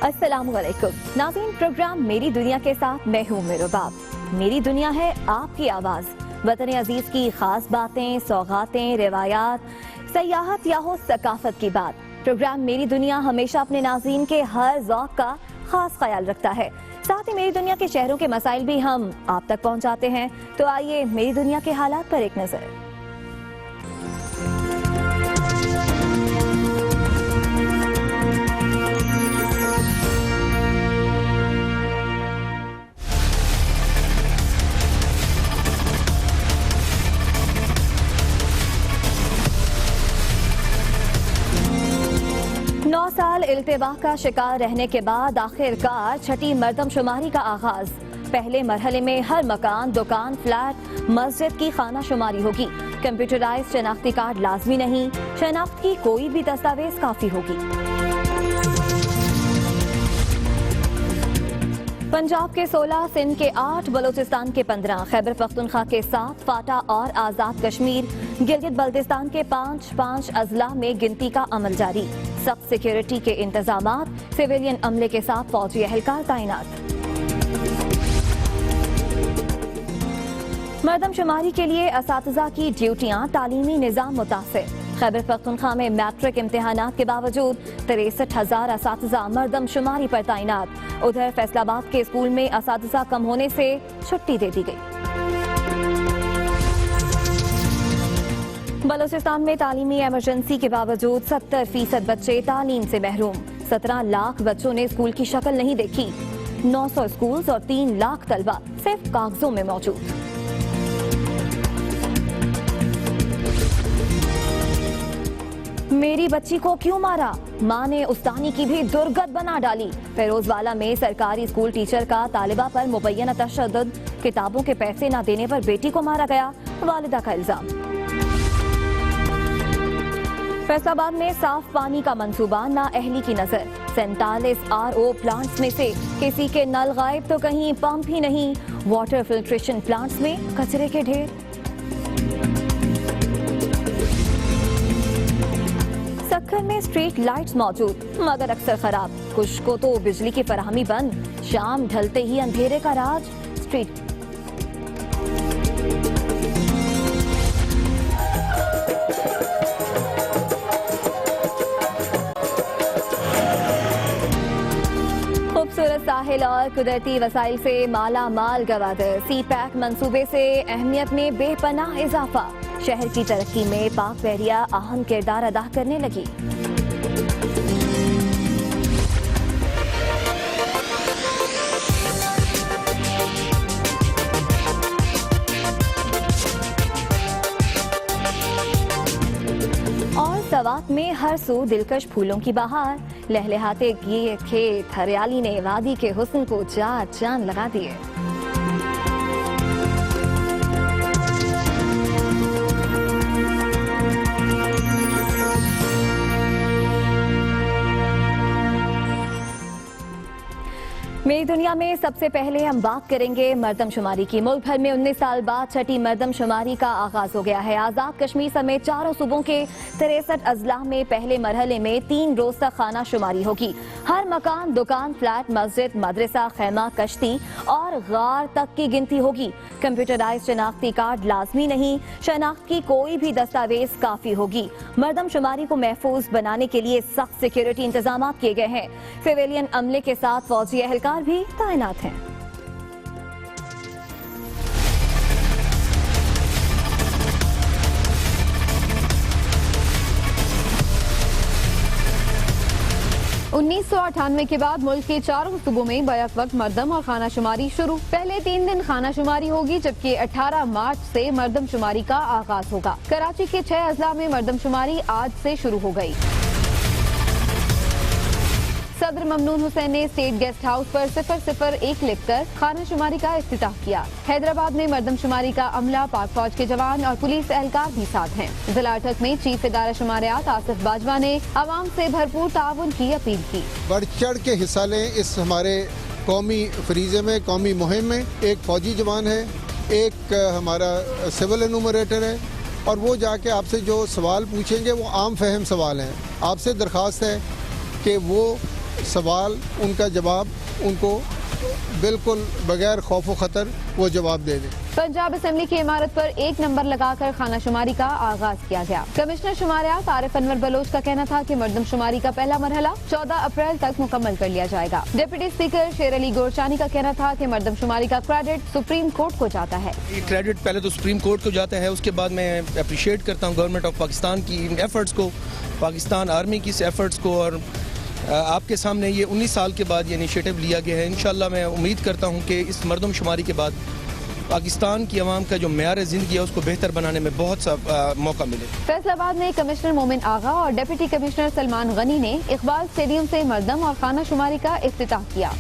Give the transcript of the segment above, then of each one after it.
अस्सलामुअलैकुम नाज़रीन, प्रोग्राम मेरी दुनिया के साथ मैं हूँ मिरुबाब। मेरी दुनिया है आपकी आवाज़। वतन अजीज की खास बातें, सौगातें, रिवायात, सयाहत या हो सकाफत की बात। प्रोग्राम मेरी दुनिया हमेशा अपने नाज़रीन के हर ज़ौक़ का खास ख्याल रखता है। साथ ही मेरी दुनिया के शहरों के मसाइल भी हम आप तक पहुँचाते हैं। तो आइए मेरी दुनिया के हालात पर एक नज़र। 9 साल इल्तिवा का शिकार रहने के बाद आखिरकार छठी मर्दमशुमारी का आगाज। पहले मरहले में हर मकान, दुकान, फ्लैट, मस्जिद की खाना शुमारी होगी। कंप्यूटराइज शनाख्ती कार्ड लाजमी नहीं, शनाख्त की कोई भी दस्तावेज काफी होगी। पंजाब के 16, सिंध के 8, बलोचिस्तान के 15, खैबर पख्तूनख्वा के 7, फाटा और आजाद कश्मीर, गिलगित बल्तिस्तान के 5 अजला में गिनती का अमल जारी। सख्त सिक्योरिटी के इंतजामात, सिविलियन अमले के साथ फौजी एहलकार तैनात। मर्दमशुमारी के लिए असातिज़ा की ड्यूटियां, तालीमी निज़ाम मुतासिर। खैबर पख्तूनख्वा में मैट्रिक इम्तिहानात के बावजूद 63,000 असातिज़ा मर्दमशुमारी पर तैनात। उधर फैसलाबाद के स्कूल में असातिज़ा कम होने से छुट्टी दे दी गई। बलोचिस्तान में तालीमी इमरजेंसी के बावजूद 70% बच्चे तालीम से महरूम। 17 लाख बच्चों ने स्कूल की शक्ल नहीं देखी। 900 स्कूल और 3 लाख तलबा सिर्फ कागजों में मौजूद। मेरी बच्ची को क्यों मारा? मां ने उस्तानी की भी दुर्गत बना डाली। फिरोजवाला में सरकारी स्कूल टीचर का तालिबा पर मुबैना तशद्दुद। किताबों के पैसे न देने पर बेटी को मारा गया, वालिदा का इल्जाम। फैसलाबाद में साफ पानी का मंसूबा नाअहली की नजर। 47 RO प्लांट्स में से किसी के नल गायब तो कहीं पंप ही नहीं। वाटर फिल्ट्रेशन प्लांट्स में कचरे के ढेर। सक्खर में स्ट्रीट लाइट्स मौजूद मगर अक्सर खराब। कुछ को तो बिजली की फराहमी बंद। शाम ढलते ही अंधेरे का राज। स्ट्रीट खूबसूरत साहिल और कुदरती वसाइल से माला माल गवादर। सी पैक मंसूबे से अहमियत में बेपनाह इजाफा। शहर की तरक्की में पाक बहरिया अहम किरदार अदा करने लगी। और सवात में हर सू दिलकश फूलों की बहार। लहलहाते ये खेत हरियाली ने वादी के हुस्न को चार चांद लगा दिए। मेरी दुनिया में सबसे पहले हम बात करेंगे मर्दमशुमारी की। मुल्क भर में 19 साल बाद छठी मर्दमशुमारी का आगाज हो गया है। आजाद कश्मीर समेत 4 सूबों के 63 अजला में पहले मरहले में 3 रोज तक खाना शुमारी होगी। हर मकान, दुकान, फ्लैट, मस्जिद, मदरसा, खैमा, कश्ती और गार तक की गिनती होगी। कंप्यूटराइज शनाख्ती कार्ड लाजमी नहीं, शनाख्त की कोई भी दस्तावेज काफी होगी। मर्दमशुमारी को महफूज बनाने के लिए सख्त सिक्योरिटी इंतजाम किए गए हैं। सिविलियन अमले के साथ फौजी एहलकार भी तैनात हैं। उन्नीस 1998 के बाद मुल्क के 4 सूबों में बैक वक्त मर्दम और खाना शुमारी शुरू। पहले 3 दिन खाना शुमारी होगी, जबकि 18 मार्च से मर्दम शुमारी का आगाज होगा। कराची के 6 अजला में मर्दम शुमारी आज से शुरू हो गई। सदर ममनून हुसैन ने स्टेट गेस्ट हाउस पर 001 लिखकर खाना शुमारी का इफ्तिताह किया। हैदराबाद में मर्दमशुमारी का अमला, पाक फौज के जवान और पुलिस एहलकार भी साथ हैं। जिला अटक में चीफ इदारा शुमारियात आसिफ बाजवा ने अवाम से भरपूर ताउन की अपील की। बढ़ चढ़ के हिस्सा लें इस हमारे कौमी फरीजे में, कौमी मुहिम में। एक फौजी जवान है, एक हमारा सिविल एनुमरेटर है, और वो जाके आपसे जो सवाल पूछेंगे वो आम फहम सवाल हैं। आपसे दरख्वास्त है कि वो सवाल, उनका जवाब उनको बिल्कुल बगैर खौफ व खतर वो जवाब दे दें। पंजाब असेंबली की इमारत पर 1 नंबर लगाकर खानाशुमारी का आगाज किया गया। कमिश्नर शुमारियात आरिफ अनवर बलोच का कहना था कि मर्दमशुमारी का पहला मरहला 14 अप्रैल तक मुकम्मल कर लिया जाएगा। डिप्टी स्पीकर शेर अली गोरचानी का कहना था कि मर्दमशुमारी का क्रेडिट सुप्रीम कोर्ट को जाता है। ये क्रेडिट पहले तो सुप्रीम कोर्ट को जाता है, उसके बाद मैं अप्रिशिएट करता हूँ गवर्नमेंट ऑफ पाकिस्तान की इन एफर्ट्स को, पाकिस्तान आर्मी की इस एफर्ट्स को, और आपके सामने ये 19 साल के बाद ये इनिशिएटिव लिया गया है। इंशाल्लाह मैं उम्मीद करता हूँ कि इस मर्दमशुमारी के बाद पाकिस्तान की आवाम का जो मेयार ज़िंदगी है उसको बेहतर बनाने में बहुत सा मौका मिले। फैसलाबाद में कमिश्नर मोमिन आगा और डिप्टी कमिश्नर सलमान गनी ने इकबाल स्टेडियम से मर्दम और खानाशुमारी का इफ्तिताह किया।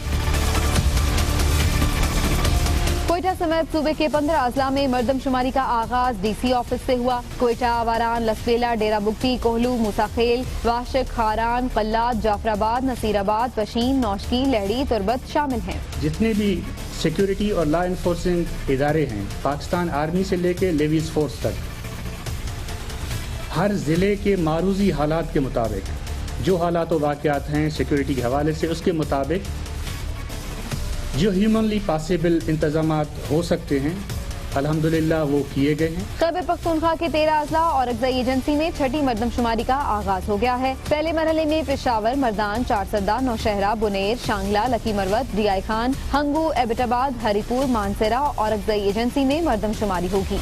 कोयटा समेत सूबे के 15 अजला में मर्दमशुमारी का आगाज DC ऑफिस से हुआ। कोयटा, वारान, लसवेला, डेरा बुगटी, कोहलू, मूसाखेल, वाशिक, खारान, कल्लात, जाफराबाद, नसीराबाद, पशीन, नौशकी, लहड़ी, तुरबत शामिल हैं। जितने भी सिक्योरिटी और लॉ इन्फोर्सिंग इदारे हैं, पाकिस्तान आर्मी से लेके लेवीज फोर्स तक, हर ज़िले के मारूजी हालात के मुताबिक जो हालात व वाक़यात हैं सिक्योरिटी के हवाले से, उसके मुताबिक जो ह्यूमनली पॉसिबल इंतजामात हो सकते हैं अल्हम्दुलिल्लाह वो किए गए हैं। खैबर पख्तूनख्वा के 13 अजला और अगज़ई एजेंसी में छठी मर्दमशुमारी का आगाज हो गया है। पहले मरहले में पेशावर, मर्दान, चारसदा, नौशहरा, बुनेर, शांगला, लकी मरवत, रियाई खान, हंगू, एबटाबाद, हरीपुर, मानसरा और अगज़ई एजेंसी में मर्दमशुमारी होगी।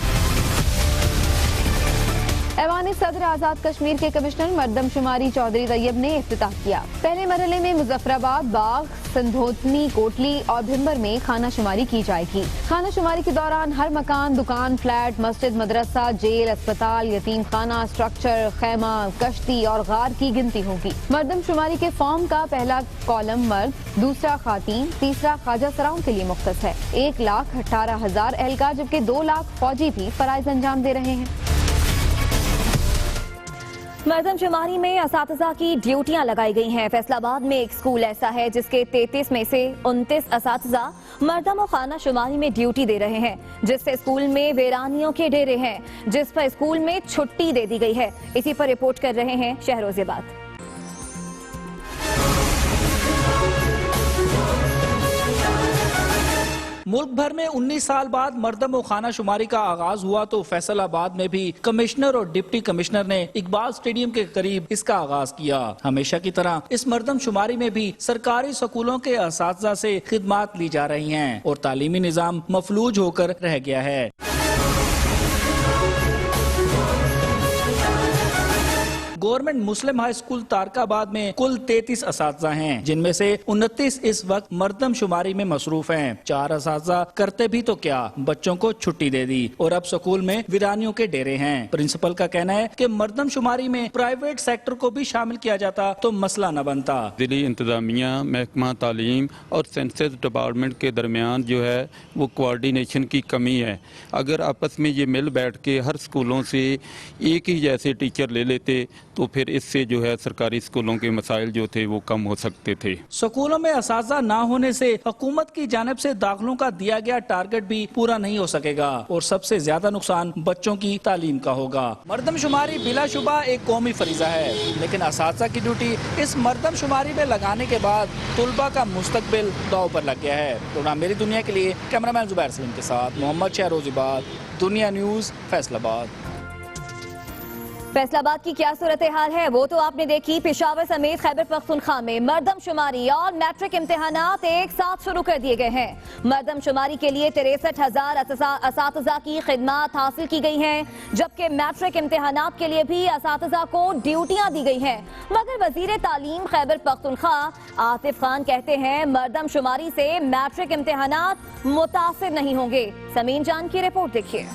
ऐवान सदर आजाद कश्मीर के कमिश्नर मर्दमशुमारी चौधरी तैयब ने इफ्तिताह किया। पहले मरहले में मुजफ्फराबाद, बाग, संधोतनी, कोटली और भिम्बर में खानाशुमारी की जाएगी। खानाशुमारी के दौरान हर मकान, दुकान, फ्लैट, मस्जिद, मदरसा, जेल, अस्पताल, यतीम खाना, स्ट्रक्चर, खैमा, कश्ती और गार की गिनती होगी। मर्दमशुमारी के फॉर्म का पहला कॉलम मर्द, दूसरा खातीन, तीसरा ख्वाजा सराउं के लिए मुख्तस है। 1,18,000 एहलकार जबकि 2 लाख फौजी भी फराइज अंजाम दे रहे हैं। मर्दमशुमारी में असातिज़ा की ड्यूटियां लगाई गई हैं। फैसलाबाद में एक स्कूल ऐसा है जिसके 33 में से 29 असातिज़ा मर्दम और खानाशुमारी में ड्यूटी दे रहे हैं, जिससे स्कूल में वीरानियों के डेरे हैं, जिस पर स्कूल में छुट्टी दे दी गई है। इसी पर रिपोर्ट कर रहे हैं शहरोज़ेबाद। मुल्क भर में 19 साल बाद मर्दम और खानाशुमारी का आगाज हुआ तो फैसलाबाद में भी कमिश्नर और डिप्टी कमिश्नर ने इकबाल स्टेडियम के करीब इसका आगाज किया। हमेशा की तरह इस मर्दम शुमारी में भी सरकारी स्कूलों के असातिज़ा से खिदमात ली जा रही हैं और तालीमी निज़ाम मफलूज होकर रह गया है। गवर्नमेंट मुस्लिम हाई स्कूल तारकाबाद में कुल 33 असातिज़ा हैं, जिनमें से 29 इस वक्त मर्दम शुमारी में मसरूफ हैं। 4 असातिज़ा करते भी तो क्या, बच्चों को छुट्टी दे दी और अब स्कूल में वीरानियों के डेरे हैं। प्रिंसिपल का कहना है कि मर्दम शुमारी में प्राइवेट सेक्टर को भी शामिल किया जाता तो मसला न बनता। दिल्ली इंतजामिया, महकमा तालीम और सेंसस डिपार्टमेंट के दरमियान जो है वो कोऑर्डिनेशन की कमी है। अगर आपस में ये मिल बैठ के हर स्कूलों से एक ही जैसे टीचर ले लेते तो फिर इससे जो है सरकारी स्कूलों के मसाइल जो थे वो कम हो सकते थे। स्कूलों में असातिज़ा न होने से हुकूमत की जानिब से दाखिलों का दिया गया टारगेट भी पूरा नहीं हो सकेगा और सबसे ज्यादा नुकसान बच्चों की तालीम का होगा। मर्दम शुमारी बिलाशुबा एक कौमी फरीजा है, लेकिन असातिज़ा की ड्यूटी इस मर्दम शुमारी में लगाने के बाद तुलबा का मुस्तकबिल दाव पर लग गया है। तो मेरी दुनिया के लिए कैमरामैन जुबैर सलीम के साथ मोहम्मद शहरोज़ेबाद, दुनिया न्यूज़, फैसलाबाद। फैसलाबाद की क्या सूरत हाल है वो तो आपने देखी। पेशावर समेत खैबर पख्तूनख्वा में मर्दम शुमारी और मैट्रिक इम्तिहानात एक साथ शुरू कर दिए गए हैं। मर्दम शुमारी के लिए 63,000 असातिज़ा की खिदमात हासिल की गई हैं, जबकि मैट्रिक इम्तिहानात के लिए भी असातिज़ा को ड्यूटियां दी गई हैं। मगर वजीर तालीम खैबर पख्तूनख्वा आतिफ खान कहते हैं मर्दम शुमारी से मैट्रिक इम्तिहानात मुतासिर नहीं होंगे। समीन जान की रिपोर्ट देखिए।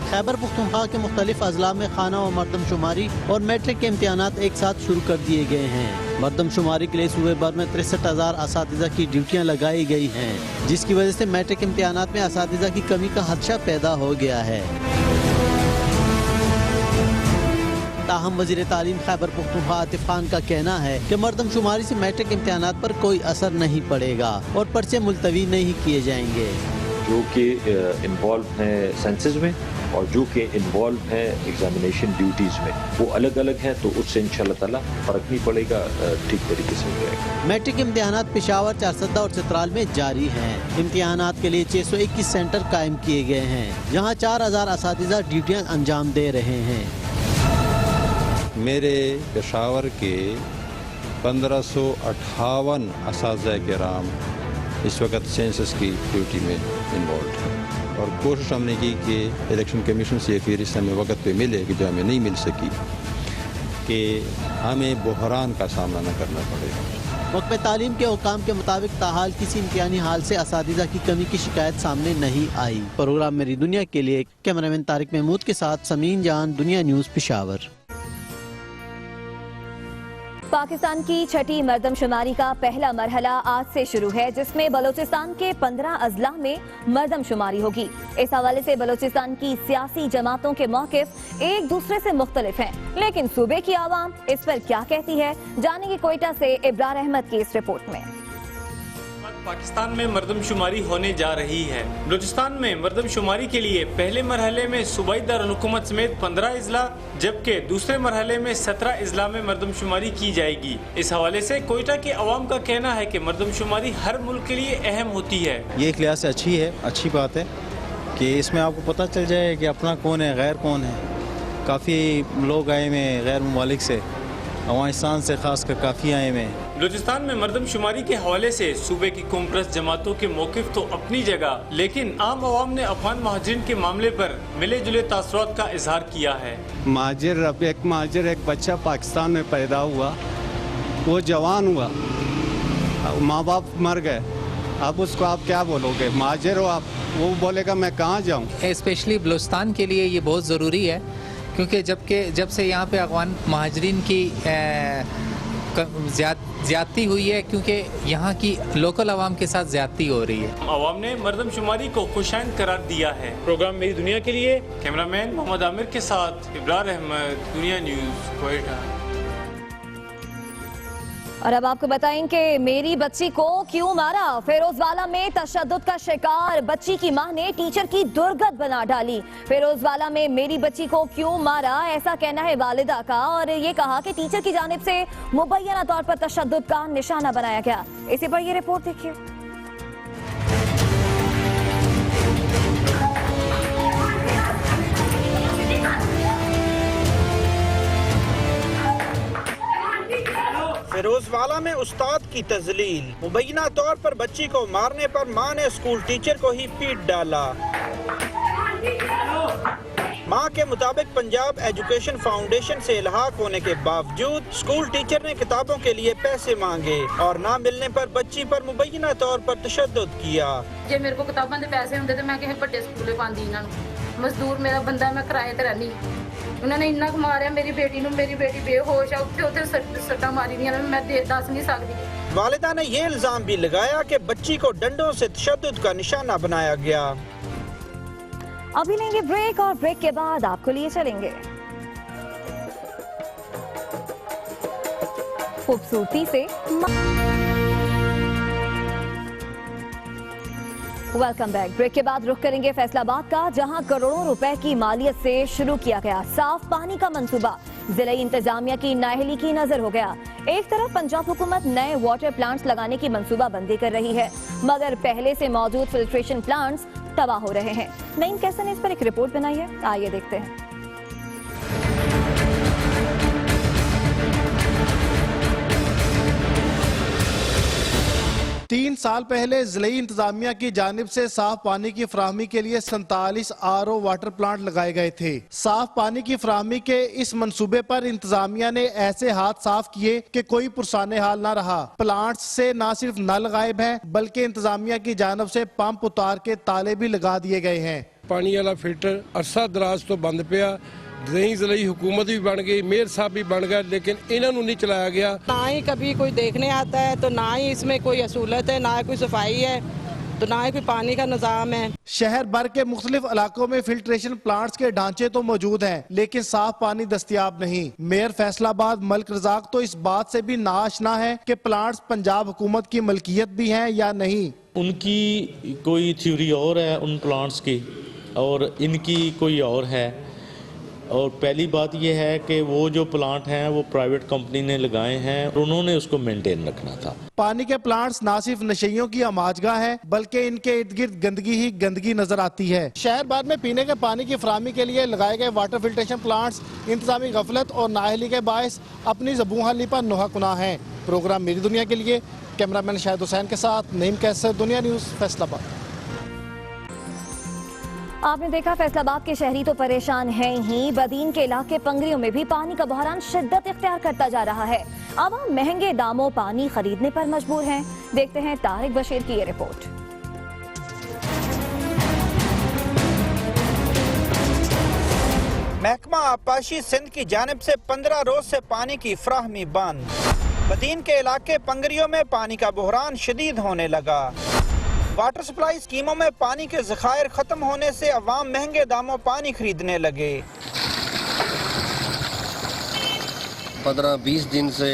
खैबर पख्तूनख्वा के मुख्तलिफ अजला में खाना व मर्दम शुमारी और मैट्रिक के इम्तिहानात एक साथ शुरू कर दिए गए हैं। मर्दम शुमारी के लिए सूबे भर में 63,000 असातिज़ा की ड्यूटियां लगाई गई हैं, जिसकी वजह से मैट्रिक इम्तिहानात में असातिज़ा की कमी का खदशा पैदा हो गया है। ताहम वज़ीर तालीम खैबर पख्तूनख्वा आतिफ खान का कहना है कि मरदमशुमारी से मैट्रिक इम्तिहानात पर कोई असर नहीं पड़ेगा और पर्चे मुलतवी नहीं किए जाएंगे। जो कि इन्वॉल्व हैं सेंसस में और जो कि इन्वॉल्व हैं एग्जामिनेशन ड्यूटीज़ में, वो अलग अलग हैं, तो उससे इंशाल्लाह ताला फ़र्क नहीं पड़ेगा, ठीक तरीके से हो जाएगा। मैट्रिक इम्तिहानात पेशावर, चारसद्दा और चित्राल में जारी हैं। इम्तिहानात के लिए 621 सेंटर कायम किए गए हैं, जहाँ 4000 असातिज़ा ड्यूटियाँ अंजाम दे रहे हैं। मेरे पेशावर के 1558 असातिज़ा किराम इस वक्त सेंसस की ड्यूटी में इन्वॉल्व है और कोशिश हमने की कि इलेक्शन कमीशन से ये फहरिस्त हमें वक्त पे मिले कि जो हमें नहीं मिल सकी, कि हमें बहरान का सामना न करना पड़ेगा। महकमा तालीम के हुकाम के मुताबिक ताहाल किसी इम्तिहानी हाल से असातिज़ा की कमी की शिकायत सामने नहीं आई। प्रोग्राम मेरी दुनिया के लिए कैमरामैन तारिक महमूद के साथ समीन जान, दुनिया न्यूज़, पेशावर। पाकिस्तान की छठी मरदमशुमारी का पहला मरहला आज से शुरू है, जिसमें बलोचिस्तान के 15 अजला में मरदमशुमारी होगी। इस हवाले से बलोचिस्तान की सियासी जमातों के मौक़िफ़ एक दूसरे से मुख्तलिफ हैं, लेकिन सूबे की आवाम इस पर क्या कहती है, जानेंगे कोयटा से इब्रार अहमद की इस रिपोर्ट में। पाकिस्तान में मरदमशुमारी होने जा रही है। बलूचिस्तान में मरदमशुमारी के लिए पहले मरहले में सूबाई दारुल-हुकूमत समेत 15 अजला, जबकि दूसरे मरहले में 17 अजला में मरदमशुमारी की जाएगी। इस हवाले से कोयटा के अवाम का कहना है कि मरदमशुमारी हर मुल्क के लिए अहम होती है। ये एक लिहाज से अच्छी है, अच्छी बात है कि इसमें आपको पता चल जाए कि अपना कौन है, गैर कौन है। काफ़ी लोग आए हुए हैं गैर ममालिक से, अफगानिस्तान से खासकर काफ़ी आए हुए हैं। बलूचिस्तान में मरदमशुमारी के हवाले से सूबे की कौमप्रस्त जमातों के मौक़िफ़ तो अपनी जगह, लेकिन आम आवाम ने अफगान महाजिरीन के मामले पर मिले जुले तासुरात का इजहार किया है। महाजिर एक बच्चा पाकिस्तान में पैदा हुआ, वो जवान हुआ, माँ बाप मर गए, अब उसको आप क्या बोलोगे? महाजिर हो आप, वो बोलेगा मैं कहाँ जाऊँ। स्पेशली बलूचिस्तान के लिए ये बहुत ज़रूरी है, क्योंकि जब से यहाँ पे अफगान महाजिरीन की ज्यादती हुई है, क्योंकि यहाँ की लोकल आवाम के साथ ज्यादती हो रही है। आवाम ने मरदमशुमारी को खुशाइन करार दिया है। प्रोग्राम मेरी दुनिया के लिए कैमरामैन मोहम्मद आमिर के साथ इब्रार अहमद, दुनिया न्यूज़, कोयटा। और अब आपको बताएंगे मेरी बच्ची को क्यों मारा। फिरोजवाला में तशद्दुद का शिकार बच्ची की मां ने टीचर की दुर्गत बना डाली। फिरोजवाला में मेरी बच्ची को क्यों मारा, ऐसा कहना है वालिदा का, और ये कहा कि टीचर की जानिब से मुबैना तौर पर तशद्दुद का निशाना बनाया गया। इसी पर ये रिपोर्ट देखिए। फिरोजवाला में उस्ताद की तजलील, मुबैना तौर पर बच्ची को मारने पर मां ने स्कूल टीचर को ही पीट डाला। मां के मुताबिक पंजाब एजुकेशन फाउंडेशन से इल्हाक होने के बावजूद स्कूल टीचर ने किताबों के लिए पैसे मांगे और ना मिलने पर बच्ची पर मुबैना तौर पर तशद्दुद किया। जे मेरे को किताबों के पैसे होंगे तो मैं किसी बड़े स्कूले पाती इन्होंने। मजदूर मेरा बंदा, मैं किराए ते रहनी। उन्होंने इन्ना मारिया मेरी बेटी नूं, मेरी बेटी बेहोश है, उत्थे उत्थे सट्टा मारी दियां, मैं दस नहीं सकती। वालिदा ने ये इल्जाम भी लगाया कि बच्ची को डंडों से तशद्दुद का निशाना बनाया गया। अभी लेंगे ब्रेक और ब्रेक के बाद आपको लिए चलेंगे खूबसूरती से। Welcome back. ब्रेक के बाद रुख करेंगे फैसलाबाद का, जहां करोड़ों रुपए की मालियत से शुरू किया गया साफ पानी का मंसूबा जिला इंतजामिया की नाअहली की नजर हो गया। एक तरफ पंजाब हुकूमत नए वाटर प्लांट्स लगाने की मंसूबा बंदी कर रही है, मगर पहले से मौजूद फिल्ट्रेशन प्लांट्स तबाह हो रहे हैं। नईम कैसन ने इस पर एक रिपोर्ट बनाई है, आइए देखते हैं। 3 साल पहले जिले इंतजामिया की जानिब से साफ पानी की फराहमी के लिए 47 RO वाटर प्लांट लगाए गए थे। साफ पानी की फराहमी के इस मंसूबे पर इंतजामिया ने ऐसे हाथ साफ किए कि कोई पुरसाने हाल न रहा। प्लांट से न सिर्फ नल गायब है, बल्कि इंतजामिया की जानिब से पंप उतार के ताले भी लगा दिए गए हैं। पानी वाला फिल्टर अरसा दराज तो बंद पिया, जिले हुकूमत भी बन गई, मेयर साहब भी बन गए, लेकिन इन्होंने नहीं चलाया गया। ना ही कभी कोई देखने आता है, तो ना ही इसमें कोई असूलत है, ना कोई सफाई है। तो ना ही कोई पानी का निज़ाम है। शहर भर के मुख्तलिफ इलाकों में फिल्ट्रेशन प्लांट्स के ढांचे तो मौजूद हैं, लेकिन साफ पानी दस्तयाब नहीं। मेयर फैसलाबाद मलिक रज़ाक तो इस बात से भी नाआशना है कि प्लांट्स पंजाब हुकूमत की मलकियत भी हैं या नहीं। उनकी कोई थ्योरी और है उन प्लांट्स की और इनकी कोई और है। और पहली बात यह है कि वो जो प्लांट हैं वो प्राइवेट कंपनी ने लगाए हैं और उन्होंने उसको मेंटेन रखना था। पानी के प्लांट्स ना सिर्फ नशेइयों की आमाजगाह है, बल्कि इनके इर्द गिर्द गंदगी ही गंदगी नजर आती है। शहर भर में पीने के पानी की फराहमी के लिए लगाए गए वाटर फिल्ट्रेशन प्लांट्स इंतजामी गफलत और नाअहली के बायस अपनी ज़बूहाली पर नोहा कुनाह हैं। प्रोग्राम मेरी दुनिया के लिए कैमरामैन शाहिद हुसैन के साथ नईम कैसर, दुनिया न्यूज़, फैसलाबाद। आपने देखा फैसलाबाद के शहरी तो परेशान हैं ही, बदीन के इलाके पंगरियों में भी पानी का बहरान शिद्दत इख्तियार करता जा रहा है। आवाम महंगे दामों पानी खरीदने पर मजबूर हैं। देखते हैं तारिक बशीर की ये रिपोर्ट। महकमा आबपाशी सिंध की जानिब से 15 रोज से पानी की फराहमी बंद। बदीन के इलाके पंगरियों में पानी का बहरान शदीद होने लगा। वाटर सप्लाई स्कीमों में पानी के ज़खायर खत्म होने से अवाम महंगे दामों पानी खरीदने लगे। 15-20 दिन से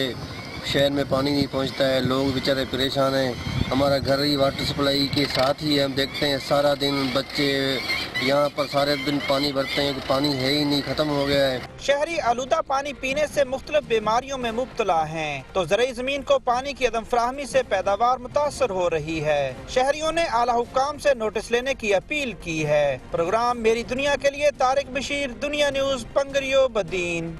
शहर में पानी नहीं पहुंचता है, लोग बेचारे परेशान हैं। हमारा घर ही वाटर सप्लाई के साथ ही है, हम देखते हैं सारा दिन बच्चे यहाँ पर सारे दिन पानी भरते हैं कि पानी है ही नहीं, खत्म हो गया है। शहरी आलूदा पानी पीने से मुख्तलिफ बीमारियों में मुब्तला हैं, तो ज़राई ज़मीन को पानी की अदम फराहमी से पैदावार मुतासर हो रही है। शहरियों ने आला हुक्काम से नोटिस लेने की अपील की है। प्रोग्राम मेरी दुनिया के लिए तारिक बशीर, दुनिया न्यूज़, पंगरियो, बदीन।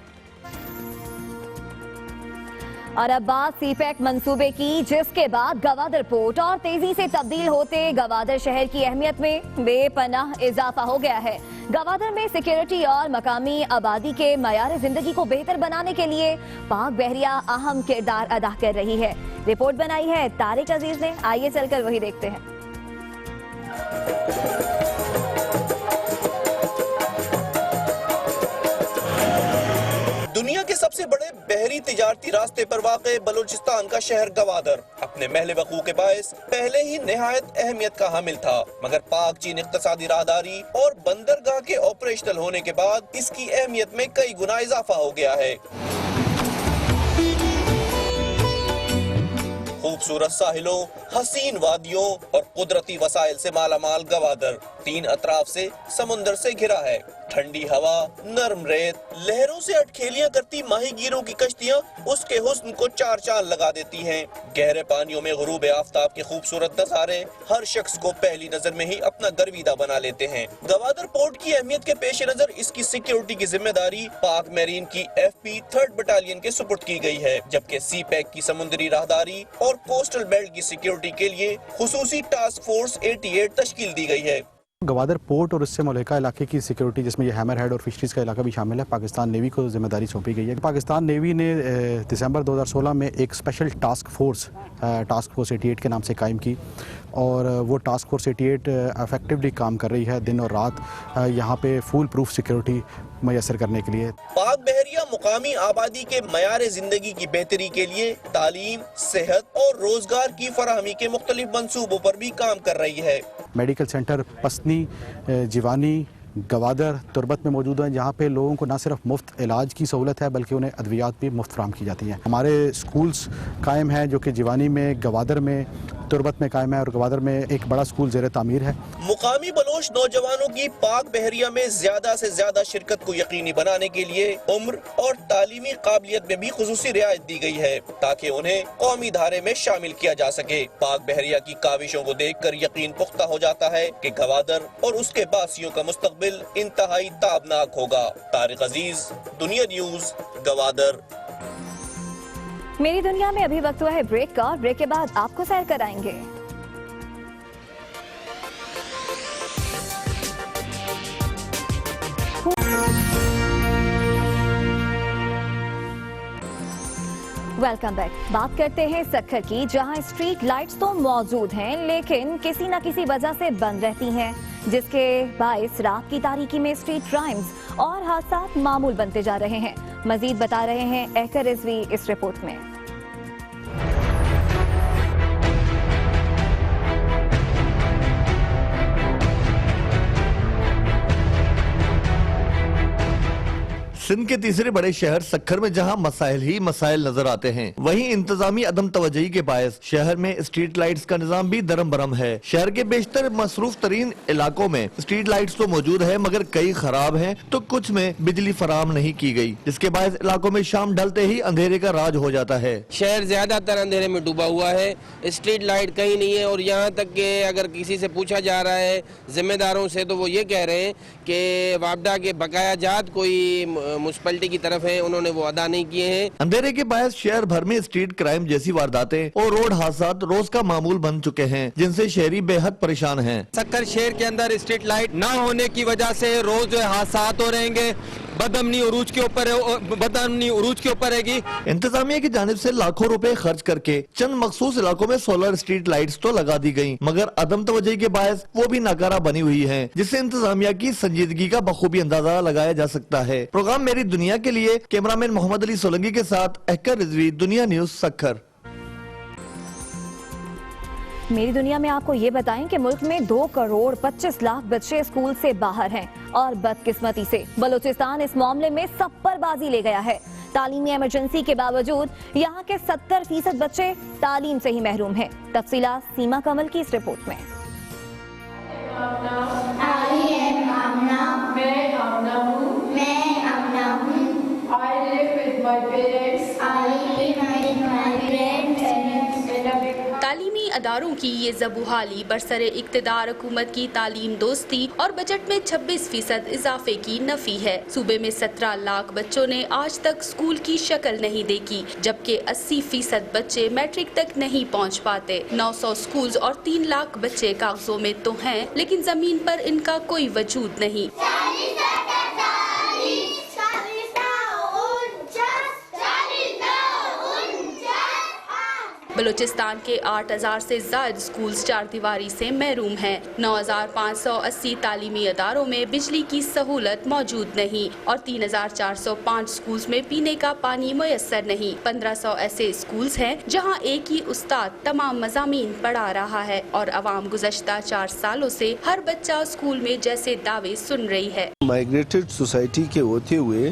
और अब बात सीपैक मंसूबे की, जिसके बाद गवादर पोर्ट और तेजी से तब्दील होते गवादर शहर की अहमियत में बेपनाह इजाफा हो गया है। गवादर में सिक्योरिटी और मकामी आबादी के मयार जिंदगी को बेहतर बनाने के लिए पाक बहरिया अहम किरदार अदा कर रही है। रिपोर्ट बनाई है तारिक अजीज ने, आइए चलकर वही देखते हैं। दुनिया के सबसे बड़े बहरी तिजारती रास्ते पर वाक़े बलूचिस्तान का शहर गवादर अपने महल वकू के बायस पहले ही निहायत अहमियत का हामिल था, मगर पाक चीन इक़्तिसादी राहदारी और बंदरगाह के ऑपरेशनल होने के बाद इसकी अहमियत में कई गुना इजाफा हो गया है। खूबसूरत साहिलों, हसीन वादियों और कुदरती वसाइल से मालामाल गवादर तीन अतराफ से समुंदर से घिरा है। ठंडी हवा, नरम रेत, लहरों से अटखेलियां करती माहीगीरों की कश्तियां उसके हुस्न को चार चांद लगा देती हैं। गहरे पानियों में गुरूब आफ्ताब के खूबसूरत नजारे हर शख्स को पहली नजर में ही अपना गर्विदा बना लेते हैं। गवादर पोर्ट की अहमियत के पेश नजर इसकी सिक्योरिटी की जिम्मेदारी पाक मेरीन की FP 3rd बटालियन के सुपुर्द की गई है, जबकि सीपैक की समुद्री राहदारी और कोस्टल बेल्ट की सिक्योरिटी के लिए खुसूसी टास्क फोर्स 88 तश्कील दी गई है। गवादर पोर्ट और इससे मुल्का इलाके की सिक्योरिटी, जिसमें ये हैमर हेड और फिशरीज का इलाका भी शामिल है, पाकिस्तान नेवी को जिम्मेदारी सौंपी गई है। पाकिस्तान नेवी ने दिसंबर 2016 में एक स्पेशल टास्क फोर्स 88 के नाम से कायम की और वो टास्क फोर्स 88 इफेक्टिवली काम कर रही है दिन और रात यहाँ पे फुल प्रूफ सिक्योरिटी मैसर करने के लिए। पाक बहरिया मुकामी आबादी के मयार जिंदगी की बेहतरी के लिए तालीम, सेहत और रोजगार की फराहमी के मुख्तलिफ मंसूबों पर भी काम कर रही है। मेडिकल सेंटर पसनी, जिवानी, गवादर, तुरबत में मौजूद हैं, जहाँ पे लोगों को न सिर्फ मुफ्त इलाज की सहूलत है बल्कि उन्हें अद्वियात भी मुफ्त फराहम की जाती हैं। हमारे स्कूल्स कायम हैं जो कि जिवानी में, गवादर में, तुरबत में कायम है और गवादर में एक बड़ा स्कूल ज़ेरे तामीर है। मुकामी बलोच नौजवानों की पाक बहरिया में ज्यादा से ज्यादा शिरकत को यकीनी बनाने के लिए उम्र और तालीमी काबिलियत में भी खुसूसी रियायत दी गई है ताकि उन्हें कौमी धारे में शामिल किया जा सके। पाक बहरिया की काविशों को देखकर यकीन पुख्ता हो जाता है कि गवादर और उसके बासियों का मुस्तकबिल इंतहाई ताबनाक होगा। तारिक अजीज, दुनिया न्यूज़, गवादर। मेरी दुनिया में अभी वक्त हुआ है ब्रेक का, और ब्रेक के बाद आपको सैर कराएंगे। Welcome back. बात करते हैं सक्खर की, जहां स्ट्रीट लाइट्स तो मौजूद हैं लेकिन किसी न किसी वजह से बंद रहती हैं, जिसके बायस रात की तारीकी में स्ट्रीट क्राइम्स और हादसात मामूल बनते जा रहे हैं। मजीद बता रहे हैं एकर रिजवी इस रिपोर्ट में। सिंध के तीसरे बड़े शहर सक्खर में जहां मसाइल ही मसाइल नजर आते हैं, वहीं इंतजामी अदम तवज्जोही के बायस शहर में स्ट्रीट लाइट्स का निजाम भी दरम बरम है। शहर के बेशतर मसरूफ तरीन इलाकों में स्ट्रीट लाइट्स तो मौजूद है, मगर कई खराब हैं तो कुछ में बिजली फराहम नहीं की गई, जिसके बायस इलाकों में शाम ढलते ही अंधेरे का राज हो जाता है। शहर ज्यादातर अंधेरे में डूबा हुआ है, स्ट्रीट लाइट कहीं नहीं है और यहाँ तक के अगर किसी से पूछा जा रहा है जिम्मेदारों से तो वो ये कह रहे हैं कि वापडा के बकाया जात कोई म्युनिसिपैलिटी की तरफ है, उन्होंने वो अदा नहीं किए हैं। अंधेरे के बायस शहर भर में स्ट्रीट क्राइम जैसी वारदातें और रोड हादसा रोज का मामूल बन चुके हैं, जिनसे शहरी बेहद परेशान हैं। सक्कर शहर के अंदर स्ट्रीट लाइट न होने की वजह से रोज हादसा हो रहेंगे, बदअमनी उरूज के ऊपर रहेगी। इंतजामिया की जानिब से लाखों रुपए खर्च करके चंद मखसूस इलाकों में सोलर स्ट्रीट लाइट्स तो लगा दी गयी, मगर अदम तवज्जोही के बायस वो भी नाकारा बनी हुई है, जिससे इंतजामिया की संजीदगी का बखूबी अंदाजा लगाया जा सकता है। प्रोग्राम मेरी दुनिया के लिए कैमरामैन मोहम्मद अली सोलंकी के साथ अहकर रिजवी, दुनिया न्यूज सक्खर। मेरी दुनिया में आपको ये बताएं कि मुल्क में 2 करोड़ 25 लाख बच्चे स्कूल से बाहर हैं और बदकिस्मती से बलूचिस्तान इस मामले में सब पर बाजी ले गया है। तालीमी इमरजेंसी के बावजूद यहाँ के 70% बच्चे तालीम से ही महरूम हैं। तफसीलात सीमा कमल की इस रिपोर्ट में। तालीमी अदारों की ये ज़बूहाली बरसरे इक़्तिदार हुकूमत की तालीम दोस्ती और बजट में 26% इजाफे की नफी है। सूबे में 17 लाख बच्चों ने आज तक स्कूल की शक्ल नहीं देखी, जबकि 80% बच्चे मैट्रिक तक नहीं पहुँच पाते। 900 स्कूल और 3 लाख बच्चे कागजों में तो हैं, लेकिन जमीन पर इनका कोई वजूद नहीं। बलूचिस्तान के 8000 से ज्यादा स्कूल चार दीवारी से महरूम हैं। 9580 तालीमी अदारों में बिजली की सहूलत मौजूद नहीं और 3405 स्कूल्स में पीने का पानी मुयस्सर नहीं। 1500 ऐसे स्कूल्स हैं जहां एक ही उस्ताद तमाम मज़ामीन पढ़ा रहा है और अवाम गुज़श्ता 4 सालों से हर बच्चा स्कूल में जैसे दावे सुन रही है। माइग्रेटेड सोसाइटी के होते हुए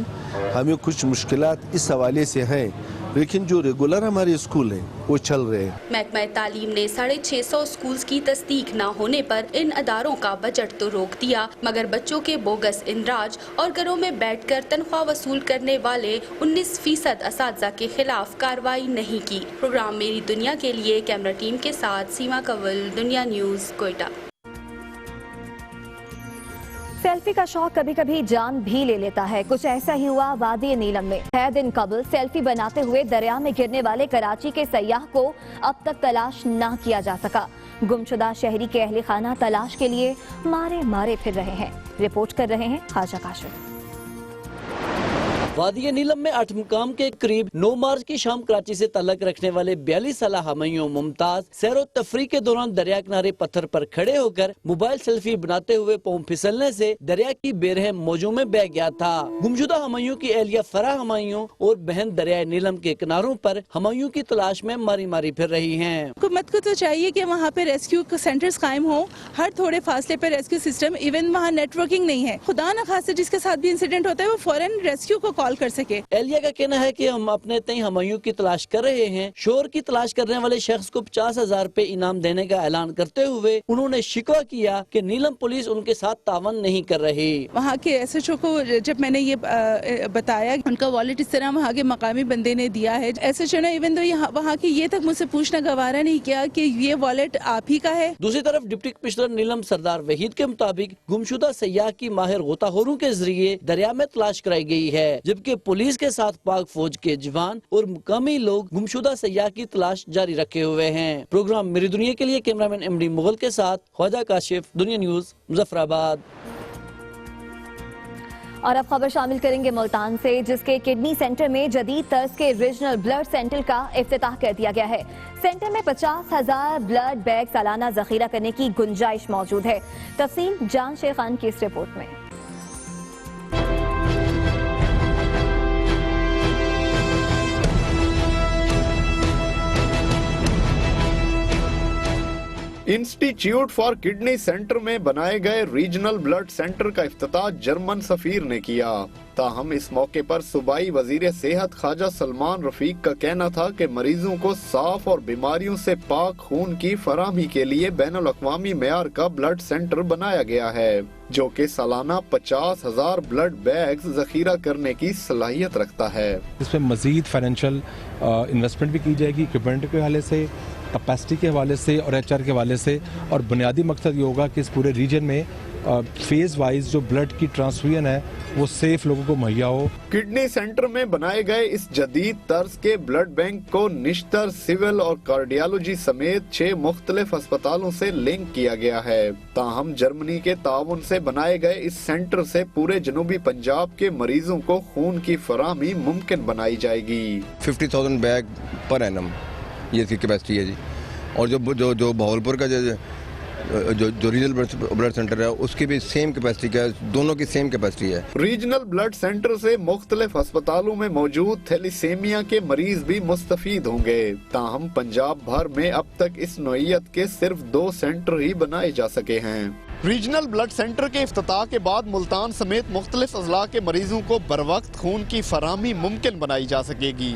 हमें कुछ मुश्किलात इस हवाले से हैं, लेकिन जो रेगुलर हमारे स्कूल हैं वो चल रहे हैं। महकमा तालीम ने 650 स्कूल्स की तस्दीक न होने पर इन अदारों का बजट तो रोक दिया, मगर बच्चों के बोगस इंदराज और घरों में बैठकर तनख्वाह वसूल करने वाले 19% असातिज़ा के खिलाफ कार्रवाई नहीं की। प्रोग्राम मेरी दुनिया के लिए कैमरा टीम के साथ सीमा कंवल, दुनिया न्यूज़, कोयटा। सेल्फी का शौक कभी कभी जान भी ले लेता है। कुछ ऐसा ही हुआ वादी नीलम में। 6 दिन कबल सेल्फी बनाते हुए दरिया में गिरने वाले कराची के सयाह को अब तक तलाश न किया जा सका। गुमशुदा शहरी के अहले खाना तलाश के लिए मारे मारे फिर रहे हैं। रिपोर्ट कर रहे हैं खाजा काशिफ। वादी नीलम में 8 मुकाम के करीब 9 मार्च की शाम कराची से ताल्लुक रखने वाले 42 साल हमैयों मुमताज सैरो तफरी के दौरान दरिया किनारे पत्थर पर खड़े होकर मोबाइल सेल्फी बनाते हुए पांव फिसलने से दरिया की बेरहम मौजों में बह गया था। गुमशुदा हमैयों की एहलिया फराह हमैयों और बहन दरिया नीलम के किनारों पर हमैयों की तलाश में मारी मारी फिर रही हैं। हुकूमत को तो चाहिए कि वहाँ पे रेस्क्यू सेंटर्स कायम हो, हर थोड़े फासले पे रेस्क्यू सिस्टम, इवन वहाँ नेटवर्किंग नहीं है। खुदा न खास्ते जिसके साथ भी इंसिडेंट होता है वो फौरन रेस्क्यू को कॉल कर सके। एलिया का कहना है कि हम अपने तय हमैयों की तलाश कर रहे हैं। शोर की तलाश करने वाले शख्स को 50,000 रुपए इनाम देने का ऐलान करते हुए उन्होंने शिकवा किया कि नीलम पुलिस उनके साथ तावन नहीं कर रही। वहाँ के SHO को जब मैंने ये बताया, उनका वॉलेट इस तरह वहाँ के मकामी बंदे ने दिया है। SHO ने इवन तो वहाँ की ये तक मुझसे पूछना गवारा नहीं किया कि ये वॉलेट आप ही का है। दूसरी तरफ डिप्टी कमिश्नर नीलम सरदार वहीद के मुताबिक गुमशुदा सयाह की माहिर गोताखोरों के जरिए दरिया में तलाश कराई गई है, जबकि पुलिस के साथ पाक फौज के जवान और मुकामी लोग गुमशुदा सयाह की तलाश जारी रखे हुए हैं। प्रोग्राम मेरी दुनिया के लिए कैमरामैन MD मुगल के साथ ख्वाजा काशिफ, दुनिया न्यूज, मुजफ्फराबाद। और अब खबर शामिल करेंगे मुल्तान से, जिसके किडनी सेंटर में जदीद तर्ज के रीजनल ब्लड सेंटर का इफ्तिताह कर दिया गया है। सेंटर में 50,000 ब्लड बैग सालाना जखीरा करने की गुंजाइश मौजूद है। तफसील जान शेख खान की इस रिपोर्ट में। इंस्टीट्यूट फॉर किडनी सेंटर में बनाए गए रीजनल ब्लड सेंटर का इफ्तिताह जर्मन सफीर ने किया। ताहम इस मौके पर सूबाई वजीर सेहत ख्वाजा सलमान रफीक का कहना था कि मरीजों को साफ और बीमारियों से पाक खून की फराहमी के लिए बैनुल अक़वामी मेयार का ब्लड सेंटर बनाया गया है, जो कि सालाना 50,000 ब्लड बैग्स जखीरा करने की सलाहियत रखता है। इसमें मजीद फाइनेंशियल इन्वेस्टमेंट भी की जाएगी, इक्विपमेंट के हवाले से, कैपेसिटी के हवाले से और HR के हवाले से। और बुनियादी मकसद ये होगा कि इस पूरे रीजन में फेज वाइज जो ब्लड की ट्रांसफ्यूजन है वो सेफ लोगों को मुहैया हो। किडनी सेंटर में बनाए गए इस जदीद तर्ज के ब्लड बैंक को निश्तर, सिविल और कार्डियोलॉजी समेत 6 मुख्तलिफ अस्पतालों से लिंक किया गया है। ताहम जर्मनी के ताउन से बनाए गए इस सेंटर से पूरे जनूबी पंजाब के मरीजों को खून की फराहमी मुमकिन बनाई जाएगी। 50,000 बैग पर एनम ये इसकी कैपेसिटी है जी। और जो भावलपुर का जो रीजनल ब्लड सेंटर है उसकी भी सेम कैपेसिटी का, दोनों की सेम कैपेसिटी है। रीजनल ब्लड सेंटर से मुख्तलिफ अस्पतालों में मौजूद थैलीसीमिया के मरीज भी मुस्तफीद होंगे। ताहम पंजाब भर में अब तक इस नौइयत के सिर्फ 2 सेंटर ही बनाए जा सके हैं। रीजनल ब्लड सेंटर के इफ्तिताह के बाद मुल्तान समेत मुख्तलिफ अजला के मरीजों को बरवक्त खून की फराहमी मुमकिन बनाई जा सकेगी।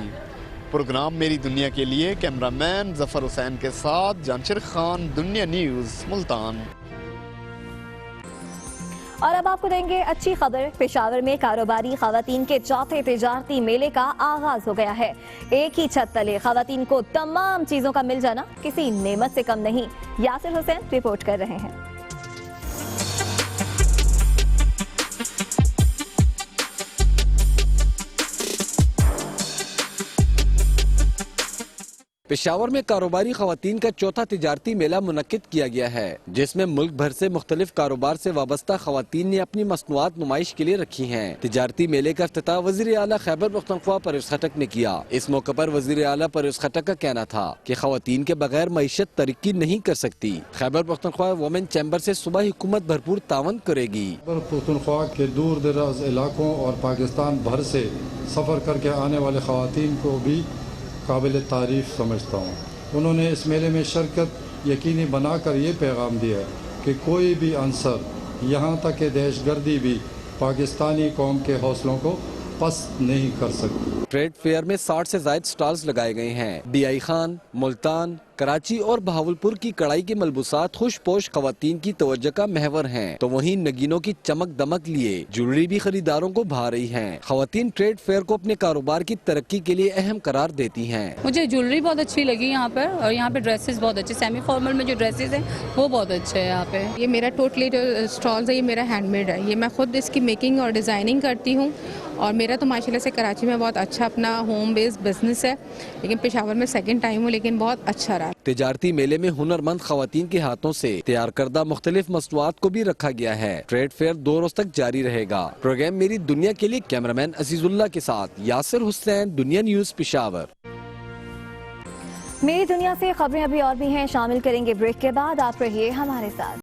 प्रोग्राम मेरी दुनिया के लिए कैमरामैन जफर हुसैन के साथ जानशिर खान, दुनिया न्यूज, मुल्तान। और अब आपको देंगे अच्छी खबर। पेशावर में कारोबारी खवातीन के चौथे तिजारती मेले का आगाज हो गया है। एक ही छत तले खवातीन को तमाम चीजों का मिल जाना किसी नेमत से कम नहीं। यासिर हुसैन रिपोर्ट कर रहे हैं। पेशावर में कारोबारी खवातीन का चौथा तिजारती मेला मुनक्किद किया गया है, जिसमें मुल्क भर से मुख्तलिफ कारोबार से वाबस्ता खवातीन ने अपनी मसनूआत नुमाइश के लिए रखी हैं। तिजारती मेले का इफ्तिताह वज़ीर आला खैबर पख्तूनख्वा परवेज़ खटक ने किया। इस मौके पर वज़ीर आला परवेज़ खटक का कहना था कि खवातीन के बगैर मईशत तरक्की नहीं कर सकती। खैबर पख्तूनख्वा वुमेन चैम्बर से सूबाई हुकूमत भरपूर तावन करेगी। खैबर पख्तूनख्वा के दूर दराज इलाकों और पाकिस्तान भर से सफ़र करके आने वाले खवातीन को भी काबिल तारीफ़ समझता हूँ। उन्होंने इस मेले में शिरकत यकीनी बनाकर ये पैगाम दिया है कि कोई भी अंसर, यहाँ तक कि दहशतगर्दी भी पाकिस्तानी कौम के हौसलों को पस्त नहीं कर सकती। ट्रेड फेयर में 60 से ज़ायद स्टॉल्स लगाए गए हैं। DI खान, मुल्तान, कराची और बहावलपुर की कढ़ाई के मलबूसात खुशपोश खवातीन की तवज्जो का महवर हैं, तो वहीं नगीनों की चमक दमक लिए ज्वेलरी भी खरीदारों को भा रही हैं। खवातीन ट्रेड फेयर को अपने कारोबार की तरक्की के लिए अहम करार देती हैं। मुझे ज्वेलरी बहुत अच्छी लगी यहाँ पर, और यहाँ पे ड्रेसेस बहुत अच्छे, सेमी फॉर्मल में जो ड्रेसेस हैं वो बहुत अच्छे हैं यहाँ पे। ये मेरा टोटली जो स्टॉल्स है ये मेरा हैंडमेड है। ये मैं खुद इसकी मेकिंग और डिज़ाइनिंग करती हूँ, और मेरा तो माशाल्लाह से कराची में बहुत अच्छा अपना होम बेस्ड बिजनेस है, लेकिन पेशावर में सेकंड टाइम हूँ, लेकिन बहुत अच्छा रहा। तिजारती मेले में हुनरमंद खवातीन के हाथों से तैयार करदा मुख्तलिफ मसनूआत को भी रखा गया है। ट्रेड फेयर 2 रोज तक जारी रहेगा। प्रोग्राम मेरी दुनिया के लिए कैमरामैन अजीजुल्लाह के साथ यासिर हुसैन, दुनिया न्यूज, पेशावर। मेरी दुनिया से खबरें अभी और भी हैं, शामिल करेंगे ब्रेक के बाद। आप रहिए हमारे साथ।